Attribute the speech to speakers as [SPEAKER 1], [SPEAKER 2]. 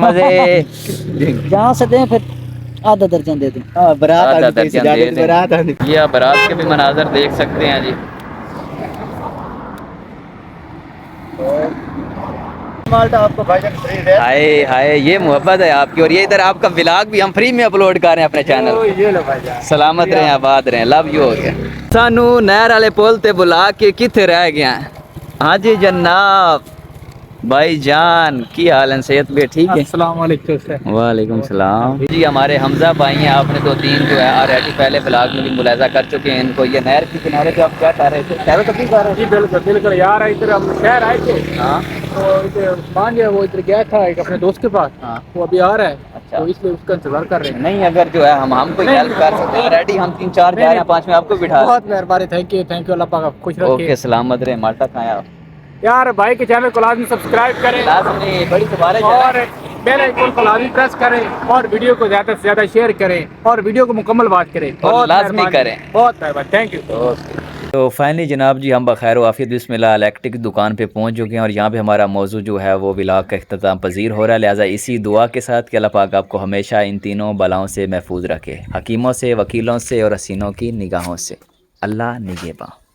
[SPEAKER 1] मजे
[SPEAKER 2] जहाँ से दें फिर आधा दर्जन दे दें।
[SPEAKER 1] आधा दर्जन दे दें। ये आप बारात के भी मनाजर देख सकते हैं जी।
[SPEAKER 3] माल्टा आपको भाईजान फ्री है।
[SPEAKER 1] हाय हाय ये मोहब्बत है आपकी। और ये इधर आपका व्लॉग भी हम फ्री में अपलोड कर रहे हैं अपने चैनल।
[SPEAKER 3] ये लो भाईजान।
[SPEAKER 1] सलामत रहें, आबाद रहें, लव यू हो गया। सानू नहर वाले पुल ते बुला के किथे रह गया। हाँ जी जनाब भाई जान की हाल है, सेहत भी ठीक है?
[SPEAKER 4] अस्सलाम वालेकुम सर।
[SPEAKER 1] वालेकुम सलाम जी। हमारे हमजा भाई हैं, आपने 2-3 जो है ऑलरेडी पहले ब्लॉग में भी मुलाजा कर चुके हैं इनको। ये नहर के किनारे पे आप क्या कर रहे थे? टहलो तभी कर रहे
[SPEAKER 4] जी बिल्कुल बिल्कुल यार, इधर हम शहर आए थे
[SPEAKER 1] थे? हाँ
[SPEAKER 4] तो इधर मान लिया वो इधर गया था एक अपने दोस्त के पास,
[SPEAKER 1] हाँ।
[SPEAKER 4] वो अभी आ रहा है
[SPEAKER 1] अच्छा।
[SPEAKER 4] तो इसलिए उसका इंतजार कर रहे हैं।
[SPEAKER 1] नहीं अगर जो है हम कोई
[SPEAKER 4] नहीं,
[SPEAKER 1] हेल्प कर सकते हैं, ऑलरेडी हम 3-4 जा रहे हैं, 5 में आपको बिठा रहे
[SPEAKER 4] बहुत मेहरबानी, थैंक यू अल्लाह पाक आपको खुश
[SPEAKER 1] हैं।
[SPEAKER 4] रखे।
[SPEAKER 1] ओके सलामत रहे, माल्टा खाएं आप।
[SPEAKER 4] यार भाई के चैनल को लाजमी सब्सक्राइब करें
[SPEAKER 1] लाजमी बड़ी सिफारिश
[SPEAKER 4] और
[SPEAKER 1] है।
[SPEAKER 4] बेल आइकन को लाजमी प्रेस करें और वीडियो को ज़्यादा से ज़्यादा शेयर करें और वीडियो को मुकम्मल बात करें। बहुत
[SPEAKER 1] लाजमी
[SPEAKER 4] मेहरबानी,
[SPEAKER 1] करें।
[SPEAKER 4] बहुत मेहरबानी, थैंक यू।
[SPEAKER 1] तो फाइनली जनाब जी हम बखैर वाफियत बिस्मिल्लाह इलेक्ट्रिक की दुकान पे पहुंच चुके हैं और यहाँ पे हमारा मौजू जो है वो व्लॉग का इख्तिताम पजीर हो रहा है। लिहाजा इसी दुआ के साथ कि अल्लाह पाक आपको हमेशा इन तीनों बलाओं से महफूज रखे, हकीमों से, वकीलों से और हसीनों की निगाहों से। अल्लाह निगहबान।